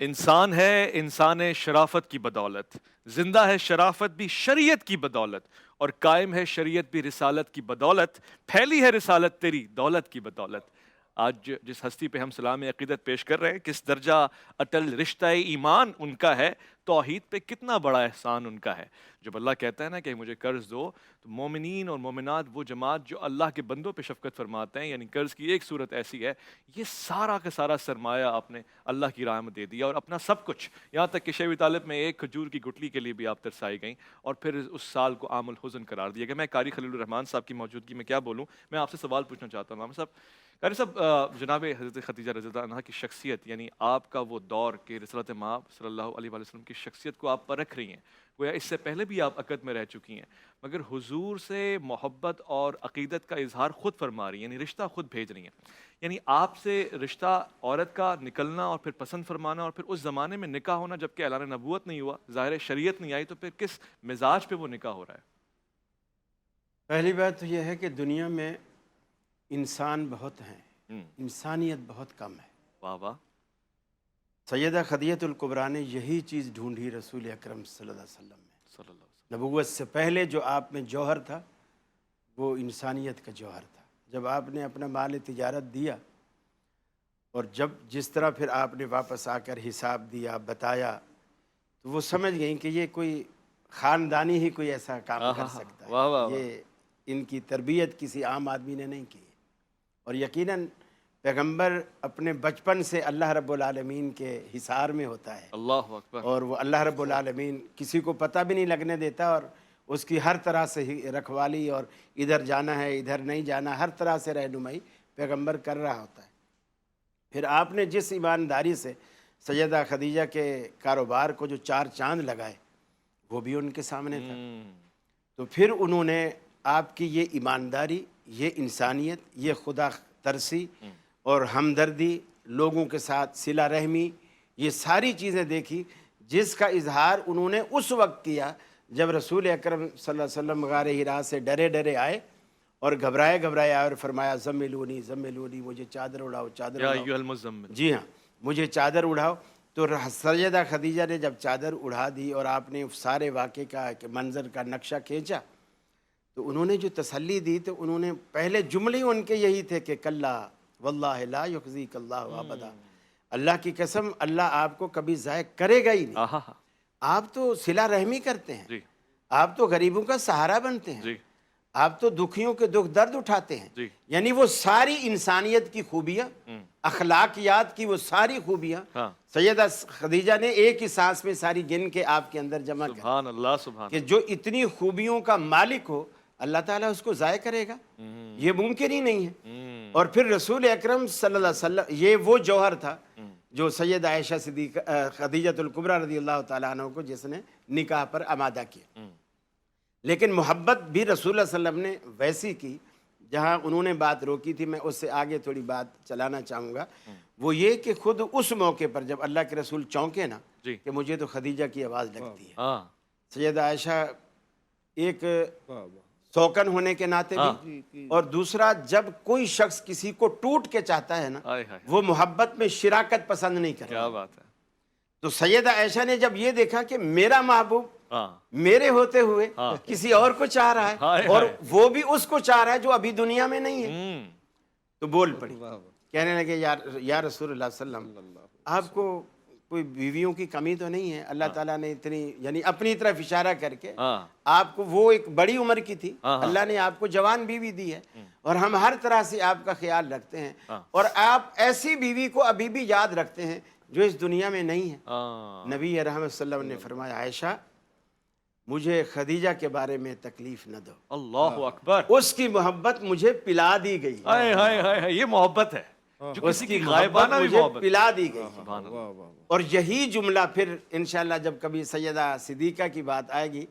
انسان ہے انسان شرافت کی بدولت، زندہ ہے شرافت بھی شریعت کی بدولت، اور قائم ہے شریعت بھی رسالت کی بدولت، پھیلی ہے رسالت تیری دولت کی بدولت۔ آج جس ہستی پہ ہم سلام عقیدت پیش کر رہے ہیں، کس درجہ اٹل رشتہ ایمان ان کا ہے، توحید پہ کتنا بڑا احسان ان کا ہے۔ جب اللہ کہتا ہے نا کہ مجھے قرض دو، تو مومنین اور مومنات وہ جماعت جو اللہ کے بندوں پہ شفقت فرماتے ہیں، یعنی قرض کی ایک صورت ایسی ہے، یہ سارا کا سارا سرمایہ آپ نے اللہ کی راہ میں دے دیا، اور اپنا سب کچھ، یہاں تک کہ شیب طالب میں ایک کھجور کی گٹلی کے لیے بھی آپ ترسائی گئیں، اور پھر اس سال کو عام الحزن قرار دیا گیا۔ میں قاری خلیل الرحمان صاحب کی موجودگی میں کیا بولوں، میں آپ سے سوال پوچھنا چاہتا ہوں محمد صاحب۔ قاری صاحب، جناب حضرت خدیجہ رضی اللہ عنہا کی شخصیت، یعنی آپ کا وہ دور کہ رسالت مآب صلی اللہ علیہ وآلہ وسلم کی شخصیت کو آپ پرکھ رہی ہیں، گویا اس سے پہلے بھی آپ عقد میں رہ چکی ہیں، مگر حضور سے محبت اور عقیدت کا اظہار خود فرما رہی ہیں، یعنی رشتہ خود بھیج رہی ہیں۔ یعنی آپ سے رشتہ عورت کا نکلنا اور پھر پسند فرمانا، اور پھر اس زمانے میں نکاح ہونا جبکہ اعلان نبوت نہیں ہوا، ظاہر شریعت نہیں آئی، تو پھر کس مزاج پہ وہ نکاح ہو رہا ہے؟ پہلی بات تو یہ ہے کہ دنیا میں انسان بہت ہیں، ہوں، انسانیت بہت کم ہے۔ واہ واہ، سیدہ خدیجہ الکبریٰ نے یہی چیز ڈھونڈی رسول اکرم صلی اللہ علیہ وسلم میں۔ صلی اللہ علیہ نبوت سے پہلے جو آپ میں جوہر تھا وہ انسانیت کا جوہر تھا۔ جب آپ نے اپنا مال تجارت دیا اور جب جس طرح پھر آپ نے واپس آ کر حساب دیا، بتایا، تو وہ سمجھ گئیں کہ یہ کوئی خاندانی ہی کوئی ایسا کام کر سکتا واہ واہ ہے، واہ، یہ ان کی تربیت کسی عام آدمی نے نہیں کی ہے۔ اور یقیناً پیغمبر اپنے بچپن سے اللہ رب العالمین کے حصار میں ہوتا ہے، اللہ اکبر، اور وہ اللہ رب العالمین کسی کو پتہ بھی نہیں لگنے دیتا، اور اس کی ہر طرح سے ہی رکھوالی، اور ادھر جانا ہے ادھر نہیں جانا، ہر طرح سے رہنمائی پیغمبر کر رہا ہوتا ہے۔ پھر آپ نے جس ایمانداری سے سیدہ خدیجہ کے کاروبار کو جو چار چاند لگائے، وہ بھی ان کے سامنے تھا۔ تو پھر انہوں نے آپ کی یہ ایمانداری، یہ انسانیت، یہ خدا ترسی اور ہمدردی، لوگوں کے ساتھ صلہ رحمی، یہ ساری چیزیں دیکھی، جس کا اظہار انہوں نے اس وقت کیا جب رسول اکرم صلی اللہ علیہ وسلم غار حرا سے ڈرے ڈرے آئے اور گھبرائے گھبرائے آئے، اور فرمایا زملونی زملونی، مجھے چادر اڑاؤ چادر یا اڑاؤ، ایھا المزمل، جی ہاں مجھے چادر اڑاؤ۔ تو سیدہ خدیجہ نے جب چادر اڑا دی اور آپ نے سارے واقعے کا منظر کا نقشہ کھینچا، تو انہوں نے جو تسلی دی، تو انہوں نے پہلے جملے ان کے یہی تھے کہ کلا واللہ لا یخزیک اللہ ابدا، اللہ کی قسم اللہ آپ کو کبھی ضائع کرے گا ہی نہیں۔ آہا، آپ تو صلہ رحمی کرتے ہیں، جی آپ تو غریبوں کا سہارا بنتے ہیں، جی آپ تو دکھیوں کے دکھ درد اٹھاتے ہیں، جی، یعنی وہ ساری انسانیت کی خوبیاں، اخلاقیات کی وہ ساری خوبیاں ہاں، سیدہ خدیجہ نے ایک ہی سانس میں ساری گن کے آپ کے اندر جمع کر، سبحان اللہ، سبحان کہ جو اتنی خوبیوں کا مالک ہو، اللہ تعالیٰ اس کو ضائع کرے گا؟ یہ ممکن ہی نہیں ہے۔ اللہ، اور پھر رسول اکرم صلی اللہ علیہ وسلم، یہ وہ جوہر تھا جو سیدہ عائشہ صدیقہ خدیجہ الکبریٰ رضی اللہ تعالیٰ عنہ کو جس نے نکاح پر آمادہ کیا۔ لیکن محبت بھی رسول اللہ علیہ وسلم نے ویسی کی، جہاں انہوں نے بات روکی تھی، میں اس سے آگے تھوڑی بات چلانا چاہوں گا، وہ یہ کہ خود اس موقع پر جب اللہ کے رسول چونکے نا جی، کہ مجھے تو خدیجہ کی آواز لگتی ہے، ہاں، سیدہ عائشہ ایک سوکن ہونے کے ناطے بھی، اور دوسرا جب کوئی شخص کسی کو ٹوٹ کے چاہتا ہے نا، ہائے ہائے، وہ محبت میں شراکت پسند نہیں کرتا۔ کیا بات ہے، تو سیدہ عائشہ نے جب یہ دیکھا کہ میرا محبوب ہاں، میرے ہوتے ہوئے ہاں، کسی اور کو چاہ رہا ہے، ہائے اور ہائے، وہ بھی اس کو چاہ رہا ہے جو ابھی دنیا میں نہیں ہے، تو بول پڑی، کہنے لگے یا رسول اللہ صلی اللہ علیہ وسلم، آپ کو کوئی بیویوں کی کمی تو نہیں ہے؟ اللہ تعالیٰ نے اتنی، یعنی اپنی طرف اشارہ کر کے، ہاں، آپ کو، وہ ایک بڑی عمر کی تھی، ہاں، اللہ نے آپ کو جوان بیوی دی ہے، اور ہم ہر طرح سے آپ کا خیال رکھتے ہیں، ہاں، اور آپ ایسی بیوی کو ابھی بھی یاد رکھتے ہیں جو اس دنیا میں نہیں ہے۔ ہاں، نبی رحمت صلی اللہ علیہ وسلم نے فرمایا عائشہ مجھے خدیجہ کے بارے میں تکلیف نہ دو، اللہ اکبر، اس کی محبت مجھے پلا دی گئی، ہائے ہائے ہائے، یہ محبت ہے جو اس کسی کی کی محبت غائبانہ بھی مجھے محبت، پلا دی گئی۔ سبحان اللہ، اور یہی جملہ پھر انشاءاللہ جب کبھی سیدہ صدیقہ کی بات آئے گی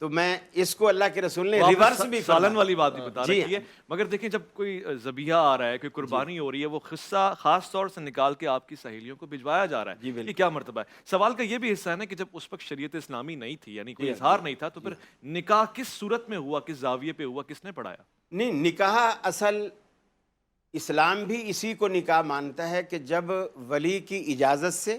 تو میں اس کو اللہ کے رسول نے ریورس بھی سالن والی بات بھی بتا جی رکھی ہے، مگر دیکھیں جب کوئی ذبیحہ آ رہا ہے، کوئی قربانی ہو رہی ہے، وہ قصہ خاص طور سے نکال کے آپ کی سہیلیوں کو بھجوایا جا رہا ہے، یہ کیا مرتبہ ہے؟ سوال کا یہ بھی حصہ ہے نا کہ جب اس وقت شریعت اسلامی نہیں تھی، یعنی کوئی اظہار نہیں تھا، تو پھر نکاح کس صورت میں ہوا، کس زاویے پہ ہوا، کس نے پڑھایا؟ نہیں، نکاح اصل اسلام بھی اسی کو نکاح مانتا ہے کہ جب ولی کی اجازت سے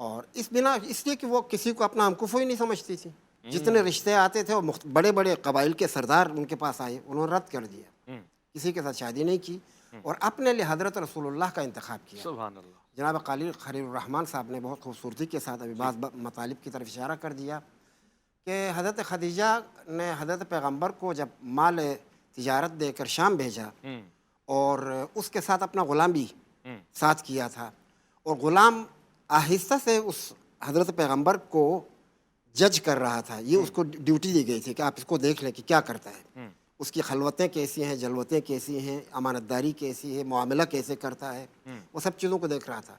اور اس بنا اس لیے کہ وہ کسی کو اپنا ہمکفو ہی نہیں سمجھتی تھی. جتنے رشتے آتے تھے وہ بڑے بڑے قبائل کے سردار ان کے پاس آئے, انہوں نے رد کر دیا, کسی کے ساتھ شادی نہیں کی اور اپنے لیے حضرت رسول اللہ کا انتخاب کیا. سبحان اللہ. جناب خلیل الرحمن صاحب نے بہت خوبصورتی کے ساتھ ابھی بعض مطالب کی طرف اشارہ کر دیا کہ حضرت خدیجہ نے حضرت پیغمبر کو جب مال تجارت دے کر شام بھیجا اور اس کے ساتھ اپنا غلام بھی ساتھ کیا تھا, اور غلام آہستہ سے اس حضرت پیغمبر کو جج کر رہا تھا. یہ اس کو ڈیوٹی دی گئی تھی کہ آپ اس کو دیکھ لیں کہ کیا کرتا ہے, اس کی خلوتیں کیسی ہیں, جلوتیں کیسی ہیں, امانت داری کیسی ہے, معاملہ کیسے کرتا ہے, وہ سب چیزوں کو دیکھ رہا تھا.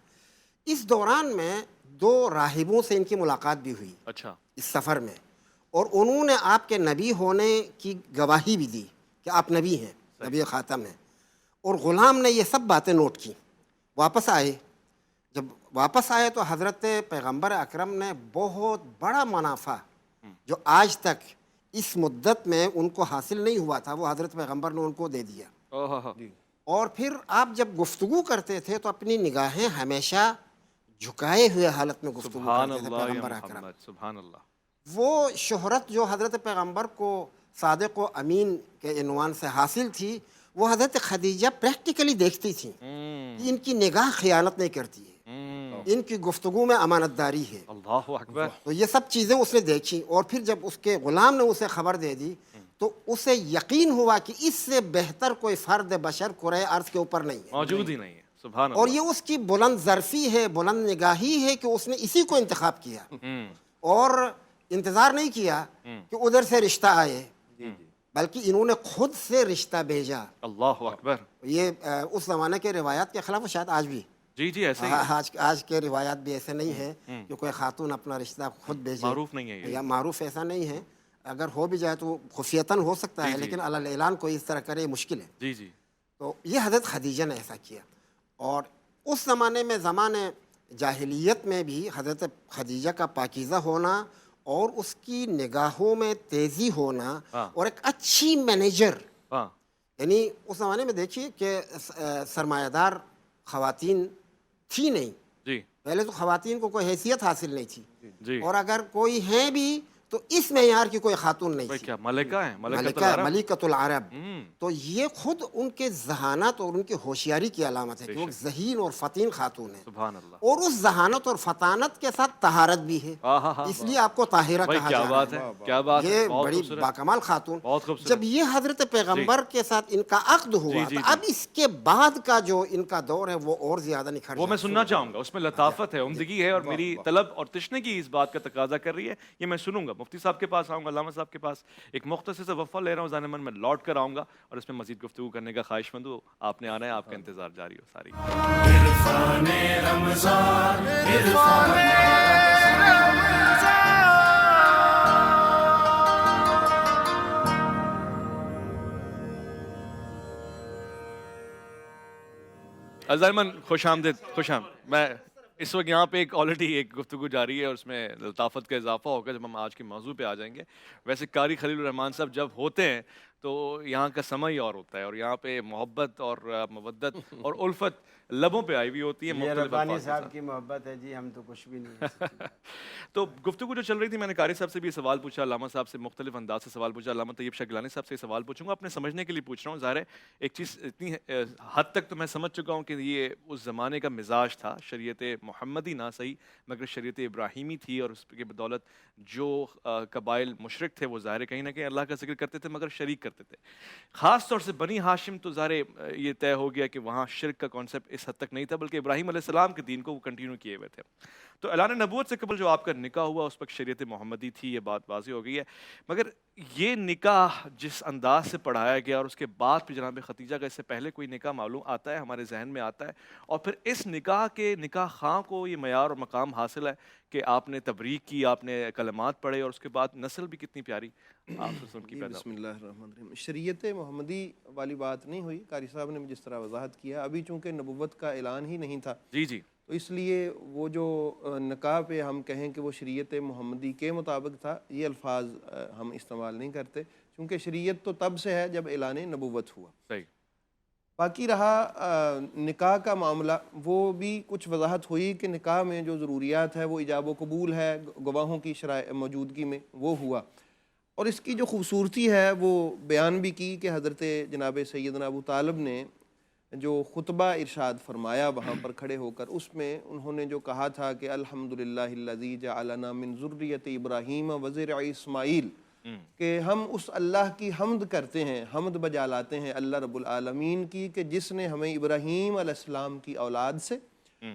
اس دوران میں 2 راہبوں سے ان کی ملاقات بھی ہوئی اچھا. اس سفر میں, اور انہوں نے آپ کے نبی ہونے کی گواہی بھی دی کہ آپ نبی ہیں, نبی خاتم ہیں. اور غلام نے یہ سب باتیں نوٹ کی. واپس آئے, جب واپس آئے تو حضرت پیغمبر اکرم نے بہت بڑا منافع جو آج تک اس مدت میں ان کو حاصل نہیں ہوا تھا وہ حضرت پیغمبر نے ان کو دے دیا. اور پھر آپ جب گفتگو کرتے تھے تو اپنی نگاہیں ہمیشہ جھکائے ہوئے حالت میں گفتگو سبحان کرتے تھے اللہ یا پیغمبر اکرم. محمد. سبحان اللہ. وہ شہرت جو حضرت پیغمبر کو صادق و امین کے عنوان سے حاصل تھی وہ حضرت خدیجہ پریکٹیکلی دیکھتی تھیں کہ ان کی نگاہ خیانت نہیں کرتی ہے, ان کی گفتگو میں امانت داری ہے. اللہ اکبر. تو یہ سب چیزیں اس نے دیکھی, اور پھر جب اس کے غلام نے اسے خبر دے دی تو اسے یقین ہوا کہ اس سے بہتر کوئی فرد بشر کرۂ ارض کے اوپر نہیں ہے, موجود ہی نہیں ہے. سبحان اور اللہ. یہ اس کی بلند ظرفی ہے, بلند نگاہی ہے کہ اس نے اسی کو انتخاب کیا اور انتظار نہیں کیا کہ ادھر سے رشتہ آئے, بلکہ انہوں نے خود سے رشتہ بھیجا. اللہ اکبر. یہ اس زمانے کے روایات کے خلاف شاید آج بھی جی ایسے ہی آج کے روایات بھی ایسے نہیں ہیں کہ کوئی خاتون اپنا رشتہ خود بھیجے, معروف نہیں ہے یہ. یا معروف ایسا نہیں ہے. اگر ہو بھی جائے تو خفیتاً ہو سکتا ہے, لیکن علی الاعلان کوئی اس طرح کرے مشکل ہے. جی. تو یہ حضرت خدیجہ نے ایسا کیا. اور اس زمانے میں زمانے جاہلیت میں بھی حضرت خدیجہ کا پاکیزہ ہونا اور اس کی نگاہوں میں تیزی ہونا اور ایک اچھی مینیجر, یعنی اس زمانے میں دیکھیے کہ سرمایہ دار خواتین تھی نہیں. جی. پہلے تو خواتین کو کوئی حیثیت حاصل نہیں تھی, جی. اور اگر کوئی ہیں بھی تو اس معیار کی کوئی خاتون نہیں تھی. کیا ملکہ ہیں, ملکۃ العرب. تو یہ خود ان کے ذہانت اور ان کی ہوشیاری کی علامت ہے کہ وہ ذہین اور فطین خاتون ہے. سبحان اللہ. اور اس ذہانت اور فطانت کے ساتھ طہارت بھی ہے, اس لیے آپ کو طاہرہ کہا کیا جا بات رہا ہے, ہے. کیا بات ہے. یہ بڑی باکمال خاتون. جب یہ حضرت پیغمبر کے ساتھ ان کا عقد ہوا تو اب اس کے بعد کا جو ان کا دور ہے وہ اور زیادہ نکھر وہ میں سننا چاہوں گا. اس میں لطافت ہے, عمدگی ہے, اور میری طلب اور تشنگی کی اس بات کا تقاضا کر رہی ہے. یہ میں سنوں گا. مفتی صاحب کے پاس آؤں گا, علامہ صاحب کے پاس. ایک مختصر سے وقفہ لے رہا ہوں, ذہن من میں لوٹ کر آؤں گا اور اس میں مزید گفتگو کرنے کا خواہش مند ہوں. آپ نے آنا ہے, آپ کا انتظار جاری ہو. ساری عزیزان خوش آمدید. میں اس وقت یہاں پہ آلریڈی ایک گفتگو جاری ہے اور اس میں لطافت کا اضافہ ہوگا جب ہم آج کے موضوع پہ آ جائیں گے. ویسے قاری خلیل الرحمان صاحب جب ہوتے ہیں تو یہاں کا سما ہی اور ہوتا ہے, اور یہاں پہ محبت اور مودت اور الفت لبوں پہ آئی ہوئی ہوتی ہے. یہ ربانی صاحب کی محبت ہے جی, ہم تو کچھ بھی نہیں. تو گفتگو جو چل رہی تھی, میں نے قاری صاحب سے بھی سوال پوچھا, علامہ صاحب سے مختلف انداز سے سوال پوچھا, علامہ طیب شاہ گیلانی صاحب سے سوال پوچھوں گا. اپنے سمجھنے کے لیے پوچھ رہا ہوں. ظاہر ہے ایک چیز اتنی حد تک تو میں سمجھ چکا ہوں کہ یہ اس زمانے کا مزاج تھا. شریعت محمدی نہ صحیح مگر شریعت ابراہیمی تھی, اور اس کی بدولت جو قبائل مشرک تھے وہ ظاہر کہیں نہ کہیں اللہ کا ذکر کرتے تھے مگر شریک کرتے تھے. خاص طور سے بنی ہاشم تو ظاہر یہ طے ہو گیا کہ وہاں شرک کا کانسیپٹ اس حد تک نہیں تھا, بلکہ ابراہیم علیہ السلام کے دین کو وہ کنٹینیو کیے ہوئے تھے. تو اعلان نبوت سے قبل جو آپ کا نکاح ہوا اس وقت شریعت محمدی تھی, یہ بات واضح ہو گئی ہے. مگر یہ نکاح جس انداز سے پڑھایا گیا اور اس کے بعد پھر جناب خدیجہ کا اس سے پہلے کوئی نکاح معلوم آتا ہے, ہمارے ذہن میں آتا ہے, اور پھر اس نکاح کے نکاح خواہ کو یہ معیار اور مقام حاصل ہے کہ آپ نے تبریک کی, آپ نے کلمات پڑھے, اور اس کے بعد نسل بھی کتنی پیاری آپ کی پیدا. بسم اللہ الرحمن الرحیم. شریعت محمدی والی بات نہیں ہوئی. قاری صاحب نے جس طرح وضاحت کیا, ابھی چونکہ نبوت کا اعلان ہی نہیں تھا, جی تو اس لیے وہ جو نکاح پہ ہم کہیں کہ وہ شریعت محمدی کے مطابق تھا, یہ الفاظ ہم استعمال نہیں کرتے, چونکہ شریعت تو تب سے ہے جب اعلان نبوت ہوا. صحیح. باقی رہا نکاح کا معاملہ، وہ بھی کچھ وضاحت ہوئی کہ نکاح میں جو ضروریات ہے وہ ایجاب و قبول ہے، گواہوں کی موجودگی میں وہ ہوا، اور اس کی جو خوبصورتی ہے وہ بیان بھی کی کہ حضرت جناب سیدنا ابو طالب نے جو خطبہ ارشاد فرمایا وہاں پر کھڑے ہو کر، اس میں انہوں نے جو کہا تھا کہ الحمدللہ الذی جعلنا من ذریۃ ابراہیم وزرع اسماعیل، کہ ہم اس اللہ کی حمد کرتے ہیں، حمد بجا لاتے ہیں اللہ رب العالمین کی، کہ جس نے ہمیں ابراہیم علیہ السلام کی اولاد سے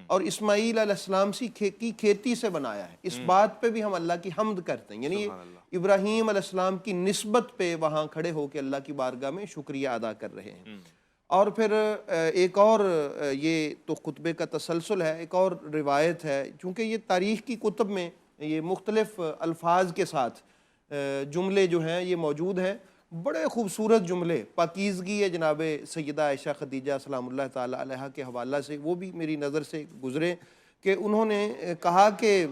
اور اسماعیل علیہ السلام کی کھیتی سے بنایا ہے۔ اس بات پہ بھی ہم اللہ کی حمد کرتے ہیں، یعنی ابراہیم علیہ السلام کی نسبت پہ وہاں کھڑے ہو کے اللہ کی بارگاہ میں شکریہ ادا کر رہے ہیں۔ اور پھر ایک اور، یہ تو خطبے کا تسلسل ہے، ایک اور روایت ہے، چونکہ یہ تاریخ کی کتب میں یہ مختلف الفاظ کے ساتھ جملے جو ہیں یہ موجود ہیں، بڑے خوبصورت جملے، پاکیزگی ہے جناب سیدہ عائشہ خدیجہ سلام اللہ تعالیٰ علیہا کے حوالہ سے، وہ بھی میری نظر سے گزرے، کہ انہوں نے کہا کہ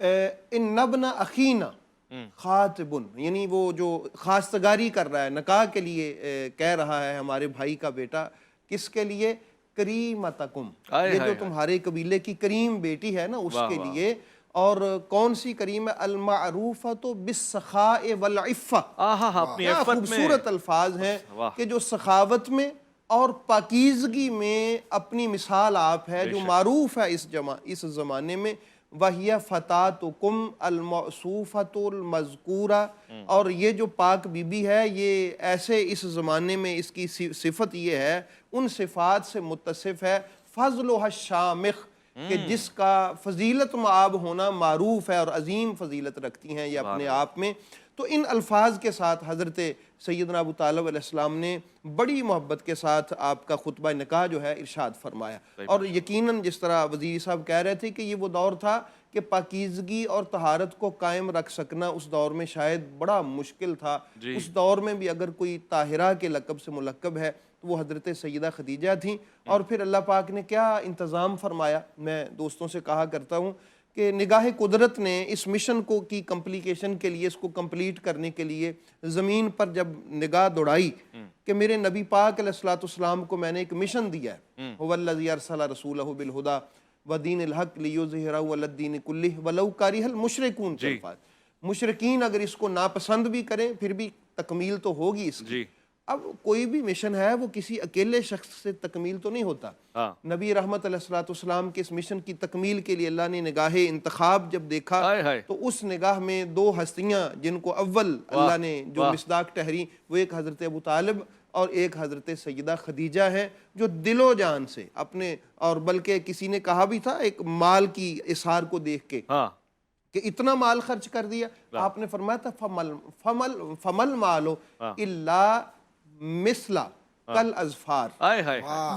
ان ابن اخینا خاطبن، یعنی وہ جو خواستگاری کر رہا ہے، نکاح کے لیے کہہ رہا ہے ہمارے بھائی کا بیٹا، کس کے لیے؟ کریمتکم، یہ جو تمہارے قبیلے کی کریم بیٹی ہے نا اس کے لیے، اور کون سی کریم ہے؟ المعروفۃ بالسخاء والعفہ، اپنی کیا عفت میں خوبصورت الفاظ ہیں کہ جو سخاوت میں اور پاکیزگی میں اپنی مثال آپ ہے، جو معروف ہے اس زمانے میں، وَهِيَ فَتَاتُكُمْ الْمَوْصُوفَةُ الْمَذْكُورَةُ، اور یہ جو پاک بی بی ہے یہ ایسے اس زمانے میں اس کی صفت یہ ہے، ان صفات سے متصف ہے، فضلها الشامخ، کہ جس کا فضیلت مآب ہونا معروف ہے اور عظیم فضیلت رکھتی ہیں یہ اپنے آپ میں۔ تو ان الفاظ کے ساتھ حضرت سیدنا ابو طالب علیہ السلام نے بڑی محبت کے ساتھ آپ کا خطبہ نکاح جو ہے ارشاد فرمایا، اور یقیناً جس طرح وزیر صاحب کہہ رہے تھے کہ یہ وہ دور تھا کہ پاکیزگی اور طہارت کو قائم رکھ سکنا اس دور میں شاید بڑا مشکل تھا۔ اس دور میں بھی اگر کوئی طاہرہ کے لقب سے ملقب ہے تو وہ حضرت سیدہ خدیجہ تھیں، اور پھر اللہ پاک نے کیا انتظام فرمایا۔ میں دوستوں سے کہا کرتا ہوں کہ نگاہ قدرت نے اس مشن کو کی کمپلیکیشن کے لیے، اس کو کمپلیٹ کرنے کے لیے زمین پر جب نگاہ دوڑائی کہ میرے نبی پاک علیہ الصلوۃ والسلام کو میں نے ایک مشن دیا ہے، هو الذی ارسل رسولہ بالہدی ودین الحق لیظہرہ علی الدین کلہ ولو کریہ المشرکون، مشرکین اگر اس کو ناپسند بھی کریں پھر بھی تکمیل تو ہوگی اس کی۔ اب کوئی بھی مشن ہے وہ کسی اکیلے شخص سے تکمیل تو نہیں ہوتا۔ نبی رحمت علیہ الصلوۃ والسلام کے اس مشن کی تکمیل کے لیے اللہ نے نگاہ انتخاب جب دیکھا تو اس نگاہ میں دو ہستیاں جن کو اول اللہ نے جو مصداق ٹھہری، وہ ایک حضرت ابو طالب اور ایک حضرت سیدہ خدیجہ ہے، جو دل و جان سے اپنے، اور بلکہ کسی نے کہا بھی تھا ایک مال کی اظہار کو دیکھ کے کہ اتنا مال خرچ کر دیا، آپ نے فرمایا تھا فمل مالو الا مثلا کل ازفار۔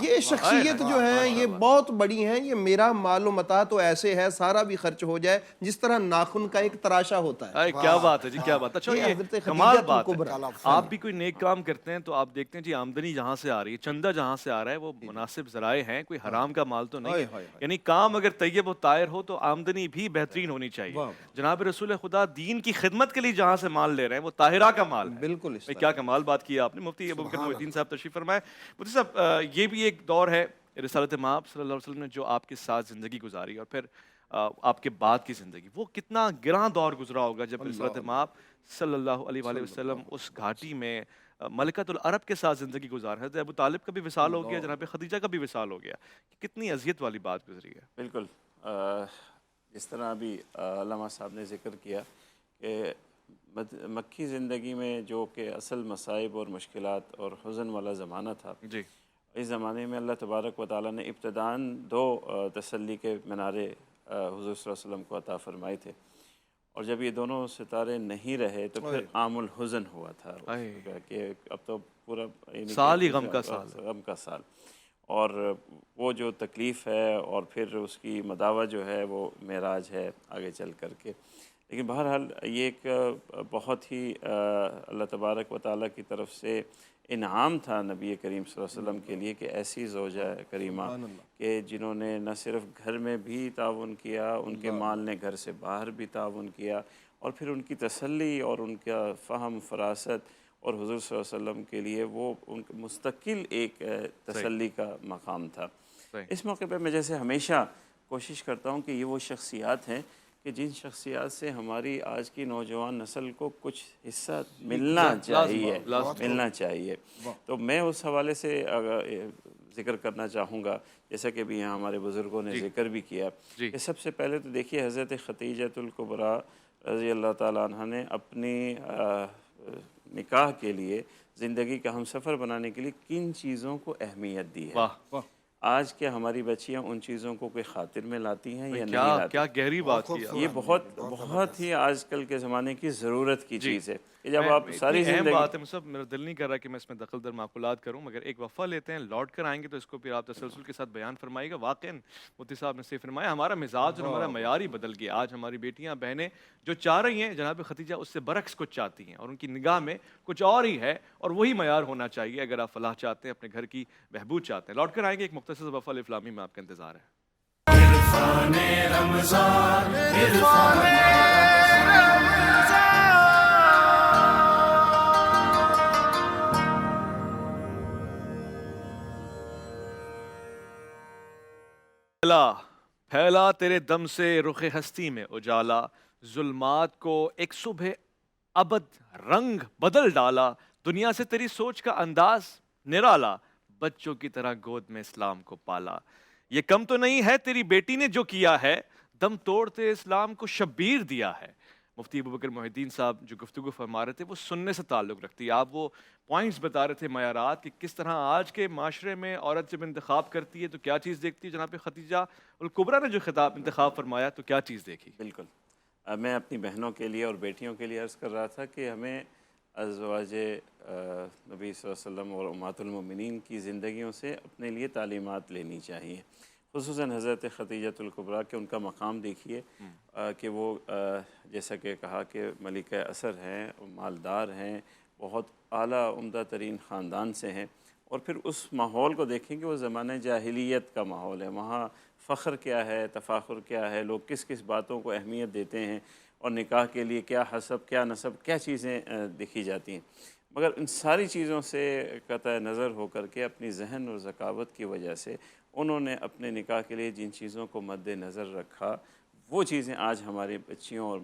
یہ شخصیت جو ہے یہ بہت بڑی ہیں، یہ میرا مال و متاع تو ایسے ہے سارا بھی خرچ ہو جائے جس طرح ناخن کا ایک تراشا ہوتا ہے۔ کیا بات ہے جی، کیا بات ہے۔ اچھا یہ کمال بات ہے، آپ بھی کوئی نیک کام کرتے ہیں تو آپ دیکھتے ہیں جی آمدنی جہاں سے آ رہی ہے، چندہ جہاں سے آ رہا ہے وہ مناسب ذرائع ہیں، کوئی حرام کا مال تو نہیں ہے، یعنی کام اگر طیب و طاہر ہو تو آمدنی بھی بہترین ہونی چاہیے۔ جناب رسول خدا دین کی خدمت کے لیے جہاں سے مال لے رہے ہیں وہ طاہرہ کا مال ہے۔ بالکل کیا کمال بات کی آپ نے۔ مفتی ابوبکر محی الدین صاحب تشریف فرمائے۔ مفتی صاحب یہ بھی ایک دور ہے رسالت مآب صلی اللہ علیہ وسلم نے جو آپ کے ساتھ زندگی گزاری، اور پھر آپ کے بعد کی زندگی، وہ کتنا گراں دور گزرا ہوگا جب رسالت مآب صلی اللہ علیہ وآلہ وسلم اس گھاٹی میں ملکۃ العرب کے ساتھ زندگی گزار۔ حضرت ابو طالب کا بھی وصال ہو گیا، جناب خدیجہ کا بھی وصال ہو گیا، کتنی اذیت والی بات گزری ہے۔ بالکل، جس طرح ابھی علامہ صاحب نے ذکر کیا کہ مکی زندگی میں جو کہ اصل مصائب اور مشکلات اور حزن والا زمانہ تھا، جی اس زمانے میں اللہ تبارک و تعالیٰ نے ابتداً دو تسلی کے منارے حضور صلی اللہ علیہ وسلم کو عطا فرمائے تھے، اور جب یہ دونوں ستارے نہیں رہے تو پھر عام الحزن ہوا تھا کہ اب تو پورا سال ہی غم کا سال، اور وہ جو تکلیف ہے اور پھر اس کی مداوع جو ہے وہ معراج ہے آگے چل کر کے۔ لیکن بہرحال یہ ایک بہت ہی اللہ تبارک و تعالیٰ کی طرف سے انعام تھا نبی کریم صلی اللہ علیہ وسلم کے لیے کہ ایسی زوجہ کریمہ کہ جنہوں نے نہ صرف گھر میں بھی تعاون کیا، ان کے مال نے گھر سے باہر بھی تعاون کیا، اور پھر ان کی تسلی اور ان کا فہم فراست اور حضور صلی اللہ علیہ وسلم کے لیے وہ ان کا مستقل ایک تسلی کا مقام تھا۔ اس موقع پہ میں جیسے ہمیشہ کوشش کرتا ہوں کہ یہ وہ شخصیات ہیں کہ جن شخصیات سے ہماری آج کی نوجوان نسل کو کچھ حصہ ملنا چاہیے۔ تو میں اس حوالے سے ذکر کرنا چاہوں گا، جیسا کہ بھی یہاں ہمارے بزرگوں نے ذکر بھی کیا کہ سب سے پہلے تو دیکھیے حضرت خدیجۃ الکبریٰ رضی اللہ تعالیٰ عنہ نے اپنی نکاح کے لیے، زندگی کا ہم سفر بنانے کے لیے کن چیزوں کو اہمیت دی ہے۔ آج کیا ہماری بچیاں ان چیزوں کو کوئی خاطر میں لاتی ہیں یا نہیں لاتی؟ کیا گہری بات کی، یہ بہت ہی آج کل کے زمانے کی ضرورت کی چیز ہے کہ جب آپ ساری اہم بات ہے مصعب، میرا دل نہیں کر رہا کہ میں اس میں دخل در معقولات کروں، مگر ایک وقفہ لیتے ہیں، لوٹ کر آئیں گے تو اس کو پھر آپ تسلسل کے ساتھ بیان فرمائے گا۔ واقعاً مفتی صاحب نے صحیح فرمایا، ہمارا مزاج اور ہمارا معیار ہی بدل گیا۔ آج ہماری بیٹیاں بہنیں جو چاہ رہی ہیں جناب خدیجہ اس سے برعکس کچھ چاہتی ہیں، اور ان کی نگاہ میں کچھ اور ہی ہے، اور وہی معیار ہونا چاہیے اگر آپ فلاح چاہتے ہیں، اپنے گھر کی بہبود چاہتے ہیں۔ لوٹ کر آئیں گے، ایک مختصر وقفہ الافلامی میں آپ کا انتظار ہے۔ پھیلا تیرے دم سے رخ ہستی میں اجالا، ظلمات کو ایک صبح ابد رنگ بدل ڈالا، دنیا سے تیری سوچ کا انداز نرالا، بچوں کی طرح گود میں اسلام کو پالا۔ یہ کم تو نہیں ہے تیری بیٹی نے جو کیا ہے، دم توڑتے اسلام کو شبیر دیا ہے۔ مفتی ابوبکر محی الدین صاحب جو گفتگو فرما رہے تھے وہ سننے سے تعلق رکھتی ہے۔ آپ وہ پوائنٹس بتا رہے تھے، معیارات، کہ کس طرح آج کے معاشرے میں عورت جب انتخاب کرتی ہے تو کیا چیز دیکھتی ہے۔ جناب خدیجہ الکبریٰ نے جو خطاب انتخاب فرمایا تو کیا چیز دیکھی؟ بالکل، میں اپنی بہنوں کے لیے اور بیٹیوں کے لیے عرض کر رہا تھا کہ ہمیں ازواج نبی صلی اللہ علیہ وسلم اور امہات المومنین کی زندگیوں سے اپنے لیے تعلیمات لینی چاہیے، خصوصاً حضرت خدیجۃ الکبریٰ کے ان کا مقام دیکھیے کہ وہ جیسا کہ کہا کہ ملکہ عصر ہیں، مالدار ہیں، بہت اعلیٰ عمدہ ترین خاندان سے ہیں، اور پھر اس ماحول کو دیکھیں کہ وہ زمانہ جاہلیت کا ماحول ہے، وہاں فخر کیا ہے، تفاخر کیا ہے، لوگ کس کس باتوں کو اہمیت دیتے ہیں، اور نکاح کے لیے کیا حسب، کیا نسب، کیا چیزیں دیکھی جاتی ہیں۔ مگر ان ساری چیزوں سے قطع نظر ہو کر کے اپنی ذہن اور ذکاوت کی وجہ سے انہوں نے اپنے نکاح کے لیے جن چیزوں کو مد نظر رکھا، وہ چیزیں آج ہماری بچیوں اور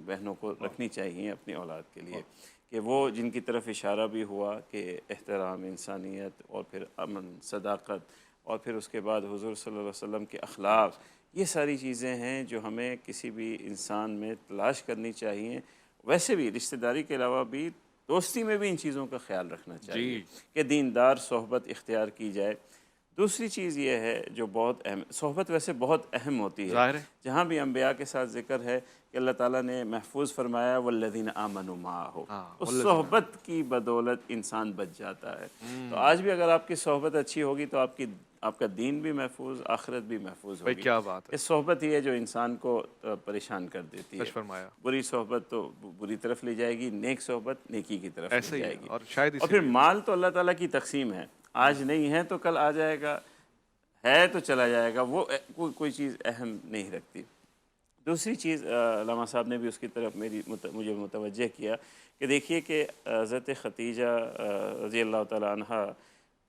بہنوں کو رکھنی چاہیے اپنی اولاد کے لیے، کہ وہ جن کی طرف اشارہ بھی ہوا کہ احترام، انسانیت، اور پھر امن، صداقت، اور پھر اس کے بعد حضور صلی اللہ علیہ وسلم کے اخلاق، یہ ساری چیزیں ہیں جو ہمیں کسی بھی انسان میں تلاش کرنی چاہیے۔ ویسے بھی رشتہ داری کے علاوہ بھی دوستی میں بھی ان چیزوں کا خیال رکھنا چاہیے کہ دیندار صحبت اختیار کی جائے۔ دوسری چیز یہ ہے جو بہت اہم، صحبت ویسے بہت اہم ہوتی ہے، جہاں بھی انبیاء کے ساتھ ذکر ہے کہ اللہ تعالیٰ نے محفوظ فرمایا والذین آمنوا معہ، اس صحبت کی بدولت انسان بچ جاتا ہے۔ تو آج بھی اگر آپ کی صحبت اچھی ہوگی تو آپ کا دین بھی محفوظ، آخرت بھی محفوظ ہوگی۔ کیا بات ہے، اس صحبت ہی ہے جو انسان کو پریشان کر دیتی ہے۔ بری صحبت تو بری طرف لے جائے گی، نیک صحبت نیکی کی طرف لے جائے گی۔ اور پھر مال تو اللہ تعالیٰ کی تقسیم ہے، آج نہیں ہے تو کل آ جائے گا، ہے تو چلا جائے گا، وہ کوئی چیز اہم نہیں رکھتی۔ دوسری چیز علامہ صاحب نے بھی اس کی طرف مجھے متوجہ کیا کہ دیکھیے کہ حضرت خدیجہ رضی اللہ تعالیٰ عنہ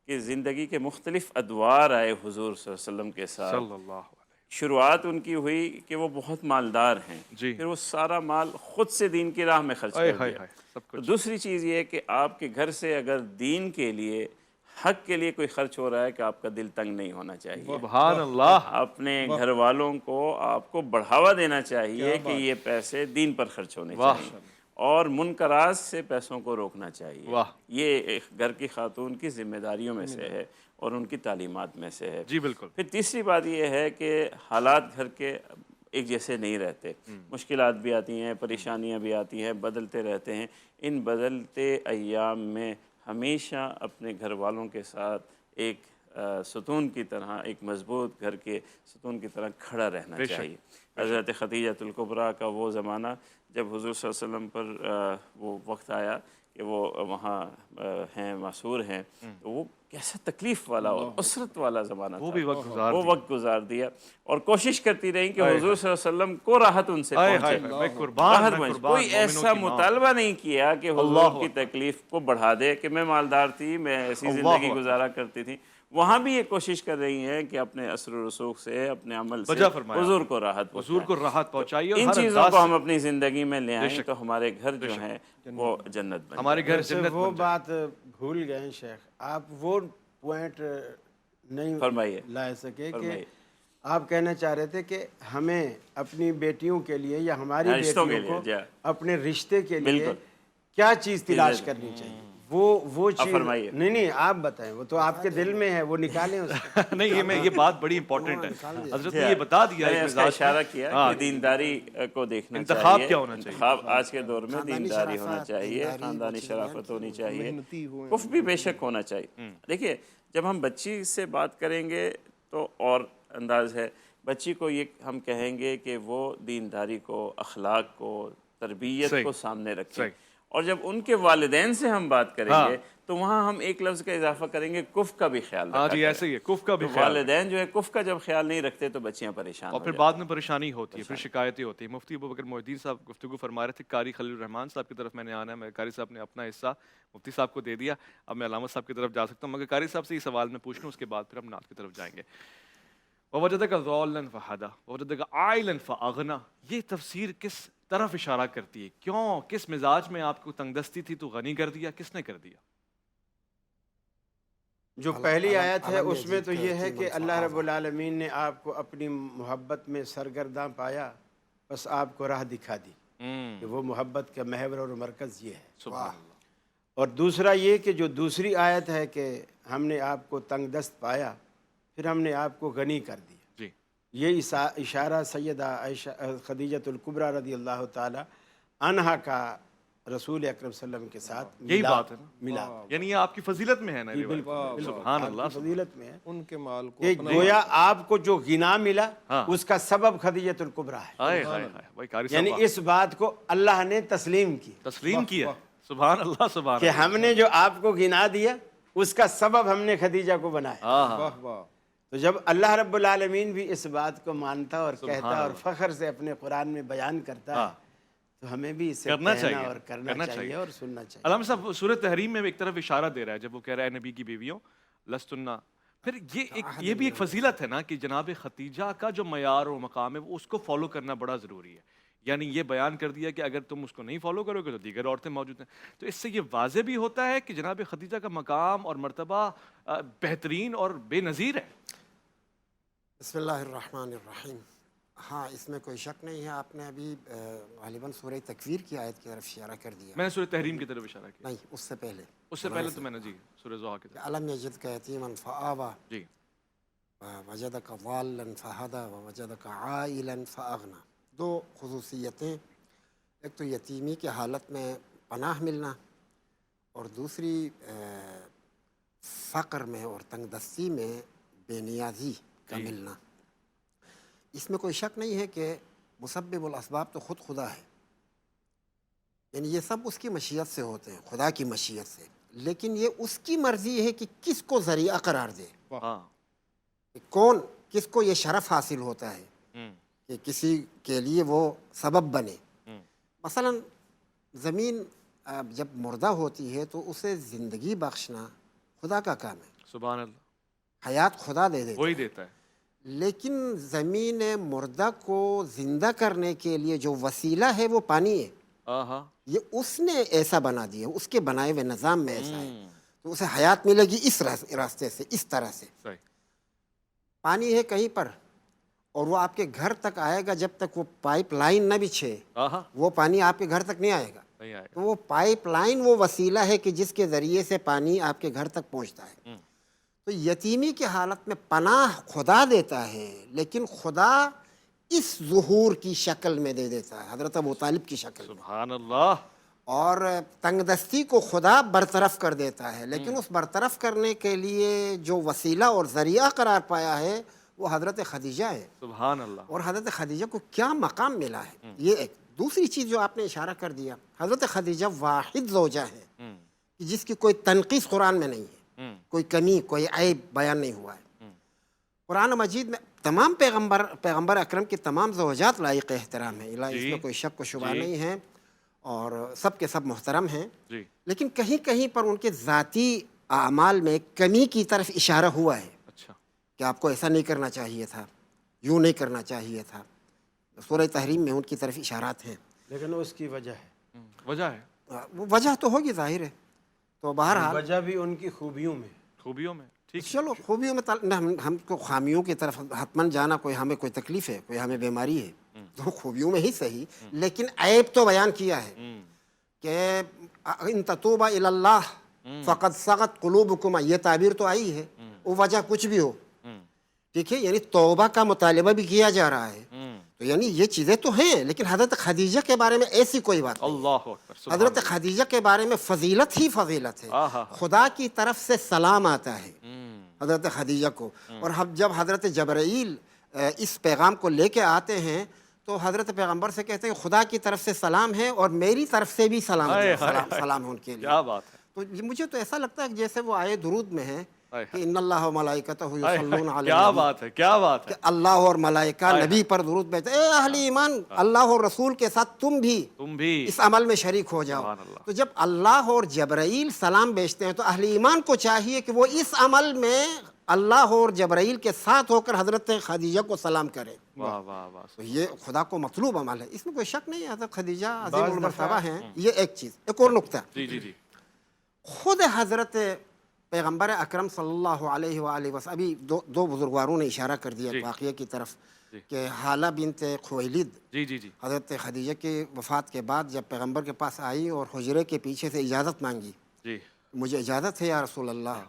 کہ زندگی کے مختلف ادوار آئے حضور صلی اللہ علیہ وسلم کے ساتھ۔ شروعات ان کی ہوئی کہ وہ بہت مالدار ہیں، پھر وہ سارا مال خود سے دین کی راہ میں خرچ کر دیا۔ دوسری چیز یہ ہے کہ آپ کے گھر سے اگر دین کے لیے، حق کے لیے کوئی خرچ ہو رہا ہے کہ آپ کا دل تنگ نہیں ہونا چاہیے۔ سبحان اللہ، اپنے گھر والوں کو آپ کو بڑھاوا دینا چاہیے کہ یہ پیسے دین پر خرچ ہونے چاہیے، اور منکرات سے پیسوں کو روکنا چاہیے۔ یہ ایک گھر کی خاتون کی ذمہ داریوں میں سے ہے اور ان کی تعلیمات میں سے ہے۔ جی بالکل۔ پھر تیسری بات یہ ہے کہ حالات گھر کے ایک جیسے نہیں رہتے، مشکلات بھی آتی ہیں، پریشانیاں بھی آتی ہیں، بدلتے رہتے ہیں۔ ان بدلتے ایام میں ہمیشہ اپنے گھر والوں کے ساتھ ایک ستون کی طرح، ایک مضبوط گھر کے ستون کی طرح کھڑا رہنا چاہیے۔ حضرت خدیجۃ الکبریٰ کا وہ زمانہ جب حضور صلی اللہ علیہ وسلم پر وہ وقت آیا کہ وہ وہاں ہیں، معصور ہیں، تو وہ کیسا تکلیف والا اور اسرت والا زمانہ وہ تھا، بھی وقت گزار وہ وقت گزار دیا، اور کوشش کرتی رہی کہ حضور صلی اللہ علیہ وسلم کو راحت ان سے پہنچے، میں قربان، راحت میں پہنچے۔ قربان، کوئی ایسا مومنوں کی ماں۔ مطالبہ نہیں کیا کہ حضور اللہ کی تکلیف کو بڑھا دے کہ میں مالدار تھی، میں ایسی اللہ زندگی اکبر۔ گزارا کرتی تھی۔ وہاں بھی یہ کوشش کر رہی ہیں کہ اپنے اثر و رسوخ سے، اپنے عمل سے وجہ فرمایا حضور کو راحت حضور کو راحت پہنچائیے، اور ان ہر چیزوں انداز کو ہم سے اپنی زندگی میں لے آئیں تو ہمارے گھر جو ہیں وہ جنت بن ہمارے گھر ویسے جنت وہ بن جائے۔ بات بھول گئے شیخ، آپ وہ پوائنٹ نہیں فرمائیے، لا سکے کہ فرمائیے۔ آپ کہنا چاہ رہے تھے کہ ہمیں اپنی بیٹیوں کے لیے یا ہماری رشتوں کے بیٹیوں کو لیے، جی۔ اپنے رشتے کے لیے بالکل۔ کیا چیز تلاش کرنی چاہیے، وہ چیز فرمائیے۔ نہیں آپ بتائیں، وہ تو آپ کے دل میں ہے، وہ نکالیں اس کو۔ نہیں، یہ بات بڑی امپورٹنٹ ہے، حضرت نے یہ بتا دیا میں ایک نے اس کا مزاج اشارہ کیا کہ دینداری کو دیکھنا چاہیے، انتخاب کیا ہونا چاہیے؟ انتخاب آج کے دور میں خاندانی دینداری ہونا شرافت، چاہیے، دینداری، خاندانی وہ شرافت ہونی چاہیے، محنتی ہوئے، کف بھی بے شک ہونا چاہیے۔ دیکھیے جب ہم بچی سے بات کریں گے تو اور انداز ہے، بچی کو یہ ہم کہیں گے کہ وہ دینداری کو، اخلاق کو، تربیت صحیح، کو سامنے رکھیں، صحیح۔ اور جب ان کے والدین سے ہم بات کریں گے تو وہاں ہم ایک لفظ کا اضافہ کریں گے، کف کا بھی خیال رکھا ہاں جی، کریں۔ ایسے ہی ہے، کف کا بھی تو خیال۔ والدین جو ہے کف کا جب خیال نہیں رکھتے تو بچیاں پریشان اور ہو پھر جاتی بعد میں پریشانی ہوتی ہے، پھر شکایتیں ہوتی ہیں۔ مفتی ابوبکر محی الدین صاحب گفتگو فرما رہے تھے، قاری خلیل الرحمان صاحب کی طرف میں نے آنا ہے، قاری صاحب نے اپنا حصہ مفتی صاحب کو دے دیا، اب میں علامہ صاحب کی طرف جا سکتا ہوں، مگر قاری صاحب سے یہ سوال میں پوچھ لوں، اس کے بعد پھر ہم نعت کی طرف جائیں گے۔ وَوَجَدَكَ ضَالًّا فَهَدَىٰ وَوَجَدَكَ عَائِلًا فَأَغْنَىٰ، یہ تفسیر کس طرف اشارہ کرتی ہے؟ کیوں، کس مزاج میں آپ کو تنگ دستی تھی تو غنی کر دیا، کس نے کر دیا؟ جو پہلی آیت ہے اس میں تو یہ ہے کہ اللہ رب العالمین نے آپ کو اپنی محبت میں سرگرداں پایا، بس آپ کو راہ دکھا دی کہ وہ محبت کا محور اور مرکز یہ ہے۔ سبحان اللہ۔ اور دوسرا یہ کہ جو دوسری آیت ہے کہ ہم نے آپ کو تنگ دست پایا، پھر ہم نے آپ کو غنی کر دیا، جی، یہ اشارہ سیدہ عائشہ خدیجۃ الکبریٰ رضی اللہ تعالی عنہا کا رسول اکرم صلی اللہ علیہ وسلم کے ساتھ یہی بات ہے نا، ملا، یعنی یہ آپ کی فضیلت میں ہے نا، یہ بالکل سبحان آپ اللہ، کی فضیلت میں ہے ان کے مال کو کہ گویا آپ کو جو غنا ملا ہاں۔ اس کا سبب خدیجۃ الکبریٰ ہے، ہائے ہائے ہائے، بھائی قاری یعنی صاحب اس بات کو اللہ نے تسلیم کی تسلیم کیا، سبحان اللہ، سبحان کہ اللہ۔ ہم نے جو آپ کو گنا دیا اس کا سبب ہم نے خدیجہ کو بنایا۔ ہاں، واہ واہ، تو جب اللہ رب العالمین بھی اس بات کو مانتا اور سبحان کہتا اور اللہ۔ فخر سے اپنے قرآن میں بیان کرتا ہے تو ہمیں بھی اسے کرنا کہنا چاہیے، اور کرنا چاہیے اور سننا چاہیے۔ علامہ صاحب سورۃ تحریم میں ایک طرف اشارہ دے رہا ہے جب وہ کہہ رہا ہے نبی کی بیویوں لستنا، پھر یہ بھی ایک فضیلت ہے نا کہ جناب خدیجہ کا جو معیار و مقام ہے وہ اس کو فالو کرنا بڑا ضروری ہے، یعنی یہ بیان کر دیا کہ اگر تم اس کو نہیں فالو کرو گے تو دیگر عورتیں موجود ہیں، تو اس سے یہ واضح بھی ہوتا ہے کہ جناب خدیجہ کا مقام اور مرتبہ بہترین اور بے نظیر ہے۔ بسم اللہ الرحمن الرحیم۔ ہاں، اس میں کوئی شک نہیں ہے، آپ نے ابھی غالباً سورہ تکویر کی آیت کی طرف اشارہ کر دیا، میں نے سورۃ تحریم کی طرف اشارہ کیا، نہیں اس سے پہلے، اس سے پہلے تو میں نے جی سورۃ ضحیٰ کی طرف، علم یجدک یتیما فآویٰ جی، ووجدک ضالا فہدیٰ ووجدک عائلا فاغنیٰ، دو خصوصیتیں، ایک تو یتیمی کے حالت میں پناہ ملنا، اور دوسری فقر میں اور تنگ دستی میں بے نیازی کا ملنا۔ اس میں کوئی شک نہیں ہے کہ مسبب الاسباب تو خود خدا ہے، یعنی یہ سب اس کی مشیت سے ہوتے ہیں، خدا کی مشیت سے، لیکن یہ اس کی مرضی ہے کہ کس کو ذریعہ قرار دے، ہاں، کہ کون، کس کو یہ شرف حاصل ہوتا ہے کہ کسی کے لیے وہ سبب بنے۔ مثلا زمین جب مردہ ہوتی ہے تو اسے زندگی بخشنا خدا کا کام ہے، سبحان اللہ، حیات خدا دے دیتا وہی ہے، دیتا ہے، لیکن زمین مردہ کو زندہ کرنے کے لیے جو وسیلہ ہے وہ پانی ہے، ہاں، یہ اس نے ایسا بنا دیا، اس کے بنائے ہوئے نظام میں ایسا ہے، تو اسے حیات ملے گی اس راستے سے، اس طرح سے۔ صحیح، پانی ہے کہیں پر اور وہ آپ کے گھر تک آئے گا، جب تک وہ پائپ لائن نہ بچھے ہاں، وہ پانی آپ کے گھر تک نہیں آئے گا، نہیں آئے تو وہ پائپ لائن وہ وسیلہ ہے کہ جس کے ذریعے سے پانی آپ کے گھر تک پہنچتا ہے۔ تو یتیمی کی حالت میں پناہ خدا دیتا ہے، لیکن خدا اس ظہور کی شکل میں دے دیتا ہے، حضرت ابو طالب کی شکل میں، سبحان اللہ، اور تنگ دستی کو خدا برطرف کر دیتا ہے، لیکن اس برطرف کرنے کے لیے جو وسیلہ اور ذریعہ قرار پایا ہے وہ حضرت خدیجہ ہے، سبحان اللہ، اور حضرت خدیجہ کو کیا مقام ملا ہے، یہ ایک۔ دوسری چیز جو آپ نے اشارہ کر دیا، حضرت خدیجہ واحد زوجہ ہے کہ جس کی کوئی تنقیص قرآن میں نہیں ہے، کوئی کمی کوئی عیب بیان نہیں ہوا ہے. قرآن مجید میں تمام پیغمبر اکرم کی تمام زوجات لائق احترام ہیں، اس میں کوئی شک و شبہ نہیں ہے، اور سب کے سب محترم ہیں. لیکن کہیں کہیں پر ان کے ذاتی اعمال میں کمی کی طرف اشارہ ہوا ہے. اچھا، کہ آپ کو ایسا نہیں کرنا چاہیے تھا، یوں نہیں کرنا چاہیے تھا. سورہ تحریم میں ان کی طرف اشارات ہیں. لیکن اس کی وجہ ہے، وجہ ہے، وہ وجہ تو ہوگی، ظاہر ہے. تو بہرحال وجہ بھی ان کی خوبیوں میں. خوبیوں میں. ٹھیک، چلو خوبیوں میں ہم کو خامیوں کی طرف حتماً جانا، کوئی ہمیں کوئی تکلیف ہے، کوئی ہمیں بیماری ہے تو خوبیوں میں ہی صحیح، لیکن عیب تو بیان کیا ہے کہ ان تتوبا الی اللہ فقد صغت قلوبکما، یہ تعبیر تو آئی ہے. وہ وجہ کچھ بھی ہو، ٹھیک ہے، یعنی توبہ کا مطالبہ بھی کیا جا رہا ہے. تو یعنی یہ چیزیں تو ہیں، لیکن حضرت خدیجہ کے بارے میں ایسی کوئی بات نہیں. اللہ اکبر. حضرت خدیجہ کے بارے میں فضیلت ہی فضیلت ہے. خدا کی طرف سے سلام آتا ہے حضرت خدیجہ کو. اور جب حضرت جبرائیل اس پیغام کو لے کے آتے ہیں تو حضرت پیغمبر سے کہتے ہیں خدا کی طرف سے سلام ہے اور میری طرف سے بھی سلام ہے ان کے لیے. کیا بات ہے. تو مجھے تو ایسا لگتا ہے کہ جیسے وہ آئے درود میں ہے کہ ان اللہ و ملائکتہ یصلون علی کیا بات ہے، کیا بات ہے. کہ اللہ اور ملائکہ نبی پر درود بھیجتے. اے اہل ایمان، اللہ اور رسول کے ساتھ تم بھی اس عمل میں شریک ہو جاؤ. تو جب اللہ اور جبرائیل سلام بھیجتے ہیں تو اہل ایمان کو چاہیے کہ وہ اس عمل میں اللہ اور جبرائیل کے ساتھ ہو کر حضرت خدیجہ کو سلام کرے. واہ واہ واہ. تو یہ خدا کو مطلوب عمل ہے، اس میں کوئی شک نہیں ہے. حضرت خدیجہ عظیم المرتبہ ہیں. یہ ایک چیز. ایک اور نقطہ، جی خود حضرت پیغمبر اکرم صلی اللہ علیہ وآلہ وسلم، ابھی دو بزرگواروں نے اشارہ کر دیا واقعے کی طرف کہ حالہ بنت خویلد جی حضرت خدیجہ کی وفات کے بعد جب پیغمبر کے پاس آئی اور حجرے کے پیچھے سے اجازت مانگی، مجھے اجازت ہے یا رسول اللہ،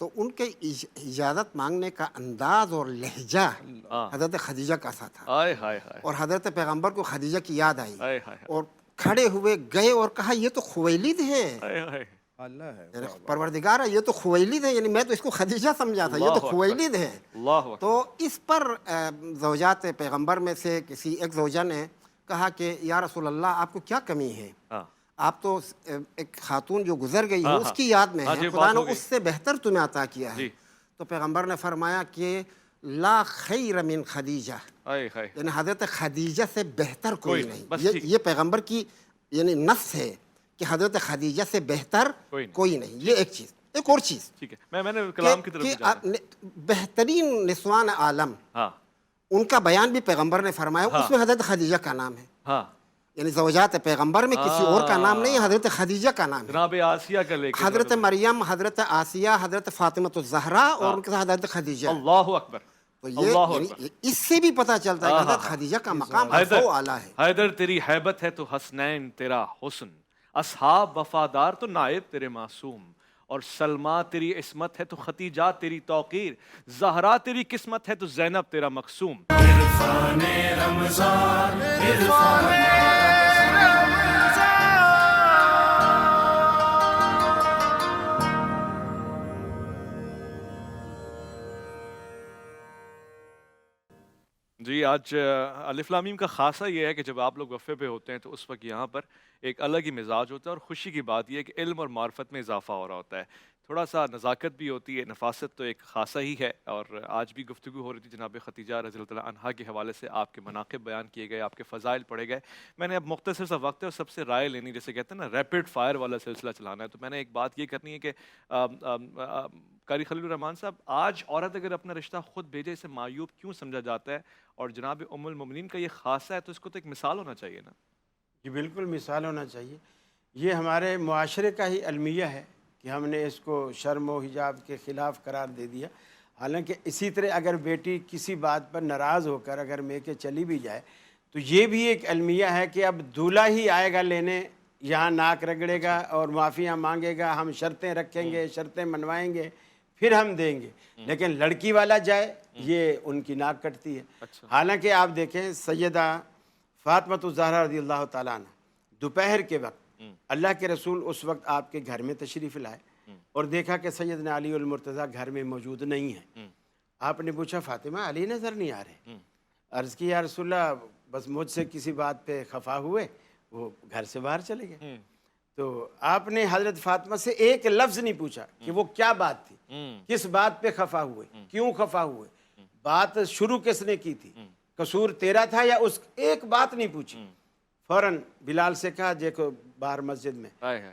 تو ان کے اجازت مانگنے کا انداز اور لہجہ حضرت خدیجہ کا سا تھا. اور حضرت پیغمبر کو خدیجہ کی یاد آئی اور کھڑے ہوئے گئے اور کہا یہ تو خویلد ہیں، اللہ ہے، پروردگار ہے، یہ تو خویلد ہے. یعنی میں تو اس کو خدیجہ سمجھا تھا، یہ تو خویلد ہے. تو اس پر زوجات پیغمبر میں سے کسی ایک زوجہ نے کہا کہ یا رسول اللہ آپ کو کیا کمی ہے، آپ تو ایک خاتون جو گزر گئی ہے اس کی یاد میں ہے، خدا نے اس سے بہتر تمہیں عطا کیا ہے. تو پیغمبر نے فرمایا کہ لا خیر من خدیجہ، یعنی حضرت خدیجہ سے بہتر کوئی نہیں. یہ پیغمبر کی یعنی نفس ہے کہ حضرت خدیجہ سے بہتر کوئی نہیں. یہ ایک چیز. ایک اور چیز، ٹھیک ہے، میں نے کلام کی طرف بہترین نسوان عالم ان کا بیان بھی پیغمبر نے فرمایا، اس میں حضرت خدیجہ کا نام ہے. یعنی زوجات پیغمبر میں کسی اور کا نام نہیں، حضرت خدیجہ کا نام ہے. جناب آسیہ کا لے کے حضرت مریم، حضرت آسیہ، حضرت فاطمہ الزہرا اور ان کے ساتھ حضرت خدیجہ. اللہ اکبر. تو یہ اس سے بھی پتہ چلتا ہے کہ حضرت خدیجہ کا مقام بہت اعلیٰ ہے. حیدر تیری حیبت ہے تو حسنین تیرا حسن، اصحاب وفادار تو نائب تیرے معصوم، اور سلمہ تیری عصمت ہے تو ختیجہ تیری توقیر، زہرا تیری قسمت ہے تو زینب تیرا مقصوم. عرفان رمضان، عرفان جی. آج الف لام میم کا خاصہ یہ ہے کہ جب آپ لوگ وقفے پہ ہوتے ہیں تو اس وقت یہاں پر ایک الگ ہی مزاج ہوتا ہے، اور خوشی کی بات یہ ہے کہ علم اور معرفت میں اضافہ ہو رہا ہوتا ہے. تھوڑا سا نزاکت بھی ہوتی ہے، نفاست تو ایک خاصہ ہی ہے. اور آج بھی گفتگو ہو رہی تھی جناب خدیجہ رضی اللہ تعالیٰ عنہا کے حوالے سے، آپ کے مناقب بیان کیے گئے، آپ کے فضائل پڑھے گئے. میں نے اب مختصر سا وقت ہے اور سب سے رائے لینی، جیسے کہتے ہیں نا ریپڈ فائر والا سلسلہ چلانا ہے. تو میں نے ایک بات یہ کرنی ہے کہ قاری خلیل الرحمان صاحب، آج عورت اگر اپنا رشتہ خود بھیجے اسے معیوب کیوں سمجھا جاتا ہے؟ اور جناب ام المومنین کا یہ خاصہ ہے تو اس کو تو ایک مثال ہونا چاہیے نا. جی بالکل مثال ہونا چاہیے. یہ ہمارے معاشرے کا ہی المیہ ہے کہ ہم نے اس کو شرم و حجاب کے خلاف قرار دے دیا. حالانکہ اسی طرح اگر بیٹی کسی بات پر ناراض ہو کر اگر میں کے چلی بھی جائے تو یہ بھی ایک المیہ ہے کہ اب دولہا ہی آئے گا لینے، یہاں ناک رگڑے گا اور معافیاں مانگے گا، ہم شرطیں رکھیں گے، شرطیں منوائیں گے، پھر ہم دیں گے. لیکن لڑکی والا جائے یہ ان کی ناک کٹتی ہے. حالانکہ آپ دیکھیں سیدہ فاطمہ الزہرا رضی اللہ تعالیٰ عنہ دوپہر کے وقت اللہ کے رسول اس وقت آپ کے گھر میں تشریف لائے اور دیکھا کہ سیدنا علی المرتضیٰ گھر میں موجود نہیں ہیں. آپ نے پوچھا فاطمہ علی نظر نہیں آ رہے؟ عرض کی یا رسول اللہ بس مجھ سے کسی بات پہ خفا ہوئے، وہ گھر سے باہر چلے گئے. تو آپ نے حضرت فاطمہ سے ایک لفظ نہیں پوچھا کہ وہ کیا بات تھی، کس بات پہ خفا ہوئے، کیوں خفا ہوئے، بات شروع کس نے کی تھی، قصور تیرا تھا یا اس، ایک بات نہیں پوچھی. فوراً بلال سے کہا دیکھو باہر مسجد میں،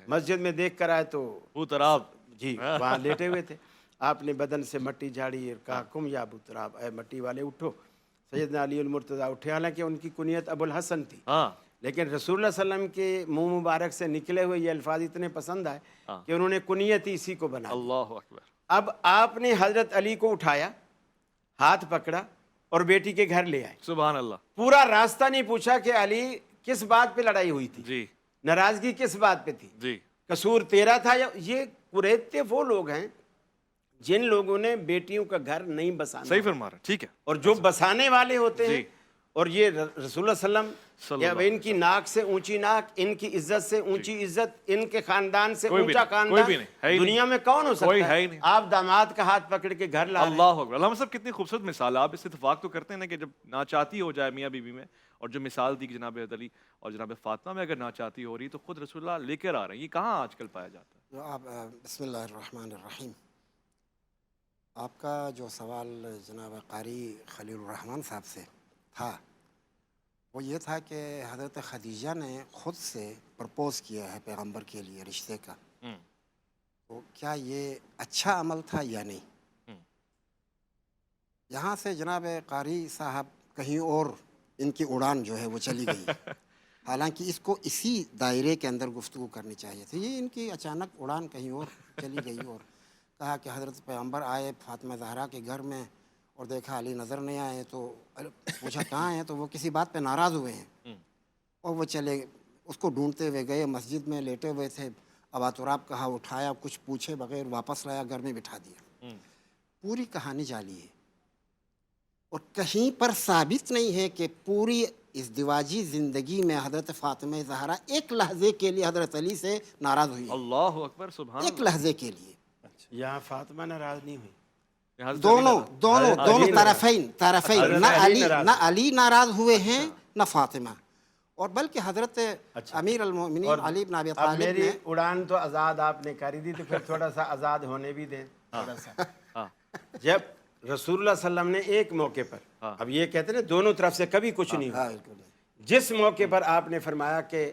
مسجد میں دیکھ کر آئے تو ابو تراب جی وہاں لیٹے ہوئے تھے. آپ نے بدن سے مٹی جھاڑی اور کہا کم یا ابو تراب، اے مٹی والے اٹھو. سیدنا علی المرتضیٰ اٹھے، حالانکہ ان کی کنیت ابو الحسن تھی، ہاں لیکن رسول اللہ صلی اللہ علیہ وسلم کے منہ مبارک سے نکلے ہوئے یہ الفاظ اتنے پسند آئے کہ انہوں نے کنیت ہی اسی کو بنا دی. اللہ اکبر. اب آپ نے حضرت علی کو اٹھایا، ہاتھ پکڑا اور بیٹی کے گھر لے آئے. سبحان اللہ. پورا راستہ نہیں پوچھا کہ علی کس بات پہ لڑائی ہوئی تھی، جی ناراضگی کس بات پہ تھی، جی قصور تیرا تھا یا یہ. قریتے وہ لوگ ہیں جن لوگوں نے بیٹیوں کا گھر نہیں بسانا، صحیح فرما رہے ہیں. ٹھیک ہے. اور جو بسانے والے ہوتے ہیں، جی. اور یہ رسول اللہ صلی اللہ علیہ وسلم صلی یا اللہ ان کی ناک سے اونچی ناک، ان کی عزت سے اونچی عزت، ان کے خاندان سے کوئی بھی اونچا نہیں، کوئی بھی نہیں، ہے خاندان ہی نہیں. دنیا میں کون ہو کوئی سکتا ہے ہے؟ ہی نہیں. آپ داماد کا ہاتھ پکڑ کے گھر لا رہے ہیں. اللہ اکبر. علامہ صاحب کتنی خوبصورت مثال ہے. آپ اس اتفاق تو کرتے ہیں نا کہ جب ناچاتی ہو جائے میاں بیوی میں، اور جو مثال دی کہ جناب علی اور جناب فاطمہ میں اگر ناچاتی ہو رہی تو خود رسول اللہ لے کر آ رہے ہیں. یہ کہاں آج کل پایا جاتا ہے؟ جو آپ بسم اللہ الرحمن الرحیم، آپ کا جو سوال جناب قاری خلیل الرحمن صاحب سے تھا وہ یہ تھا کہ حضرت خدیجہ نے خود سے پرپوز کیا ہے پیغمبر کے لیے رشتے کا، تو کیا یہ اچھا عمل تھا یا نہیں؟ یہاں سے جناب قاری صاحب کہیں اور ان کی اڑان جو ہے وہ چلی گئی، حالانکہ اس کو اسی دائرے کے اندر گفتگو کرنی چاہیے تھی. یہ ان کی اچانک اڑان کہیں اور چلی گئی اور کہا کہ حضرت پیغمبر آئے فاطمہ زہرا کے گھر میں اور دیکھا علی نظر نہیں آئے، تو پوچھا کہاں ہیں، تو وہ کسی بات پہ ناراض ہوئے ہیں اور وہ چلے، اس کو ڈھونڈتے ہوئے گئے. مسجد میں لیٹے ہوئے تھے، ابا تراب کہا، اٹھایا، کچھ پوچھے بغیر واپس لایا، گھر میں بٹھا دیا. پوری کہانی جعلی ہے اور کہیں پر ثابت نہیں ہے کہ پوری ازدواجی زندگی میں حضرت فاطمہ زہرا ایک لحظے کے لیے حضرت علی سے ناراض ہوئی، اللہ اکبر. سبحان ایک لحظے کے لیے. یہاں فاطمہ ناراض نہیں ہوئی، دونوں طرفین، نہ علی ناراض ہوئے ہیں نہ فاطمہ، اور بلکہ حضرت امیر المومنین علی بن ابی اب طالب میری نے اڑان تو آزاد آپ نے کری دی، تو پھر تھوڑا سا آزاد ہونے بھی دیں. تھوڑا سا جب رسول اللہ صلی اللہ علیہ وسلم نے ایک موقع پر، اب یہ کہتے ہیں دونوں طرف سے کبھی کچھ نہیں ہوا، جس موقع پر آپ نے فرمایا کہ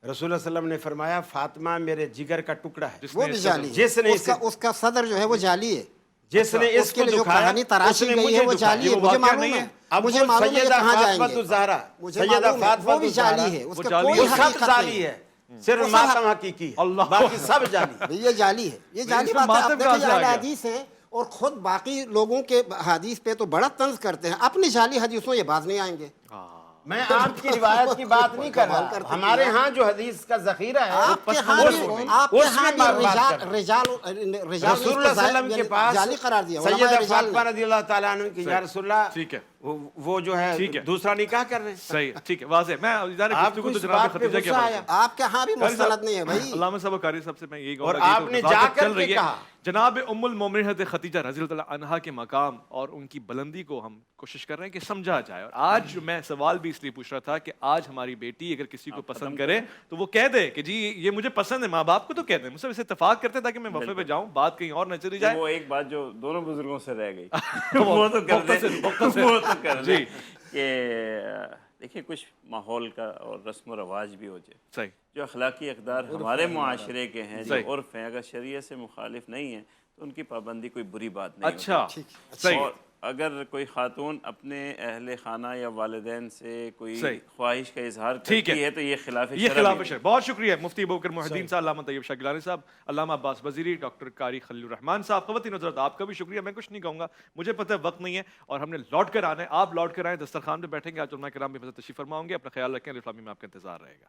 رسول اللہ صلی اللہ علیہ وسلم نے فرمایا فاطمہ میرے جگر کا ٹکڑا ہے، وہ بھی جعلی ہے. جس نے اس کا صدر جو ہے وہ جعلی ہے، جس نے اس کے کو لیے جو دکھایا کہانی تراشی گئی ہے وہ جعلی ہے. مجھے معلوم ہے، اب مجھے معلوم ہے یہ کہاں جائیں گے، الزہرا، مجھے سیدہ معلوم ہے فاطمہ وہ بھی جعلی ہے، اس کا کوئی وہ سب حقیقت جعلی نہیں ہے، صرف ماتم حقیقی ہے، باقی سب جعلی. یہ جعلی ہے، یہ جعلی بات ہے. آپ دیکھیں اہل حدیث ہیں اور خود باقی لوگوں کے حدیث پہ تو بڑا طنز کرتے ہیں، اپنی جعلی حدیثوں یہ باز نہیں آئیں گے. میں آپ کی روایت کی بات نہیں کر رہا، ہمارے ہاں جو حدیث کا ذخیرہ ہے آپ کے ہاں رسول اللہ صلی اللہ علیہ وسلم کے پاس جعلی قرار دیا سیدہ فاطمہ رضی اللہ تعالیٰ عنہ کی یا رسول اللہ، ٹھیک ہے، وہ جو ہے دوسرا نکاح کر رہے ہیں. صحیح، ٹھیک ہے، واضح. میں آپ کو اس بات پہ غصہ آیا، آپ کے ہاں بھی مستند نہیں ہے بھائی. علامہ صاحب قاری صاحب سے میں یہی کہوں اور گا، آپ نے جا کر کے کہا جناب ام المومنین حضرت خدیجہ رضی اللہ عنہا کے مقام اور ان کی بلندی کو ہم کوشش کر رہے ہیں کہ سمجھا جائے. اور آج میں سوال بھی اس لیے پوچھ رہا تھا کہ آج ہماری بیٹی اگر کسی کو پسند کرے تو وہ کہہ دے کہ جی یہ مجھے پسند ہے، ماں باپ کو تو کہہ دیں، مجھ سے اسے اتفاق کرتے ہیں تاکہ میں وفے پہ جاؤں، بات کہیں اور نہ چلی جائے. وہ ایک بات جو دونوں بزرگوں سے رہ گئی وہ تو کر دیں کہ دیکھیں کچھ ماحول کا اور رسم و رواج بھی ہو جائے. صحیح. جو اخلاقی اقدار ہمارے معاشرے کے ہیں، جو عرف ہیں، اگر شریعت سے مخالف نہیں ہیں تو ان کی پابندی کوئی بری بات نہیں. اچھا، صحیح. اور اگر کوئی خاتون اپنے اہل خانہ یا والدین سے کوئی خواہش کا اظہار کرتی ہے تو یہ خلاف شرع. بہت شکریہ مفتی ابوبکر محی الدین صاحب، علامہ طیب شاہ گیلانی صاحب، علامہ عباس وزیری، ڈاکٹر قاری خلیل الرحمن صاحب. خواتین حضرات آپ کا بھی شکریہ. میں کچھ نہیں کہوں گا، مجھے پتہ ہے وقت نہیں ہے اور ہم نے لوٹ کر آنا ہے. آپ لوٹ کر آئیں، دسترخوان پہ بیٹھیں گے، آج علماء کرام بھی تشریف فرما ہوں گے. اپنا خیال رکھیں، الاسلامی میں آپ کا انتظار رہے گا.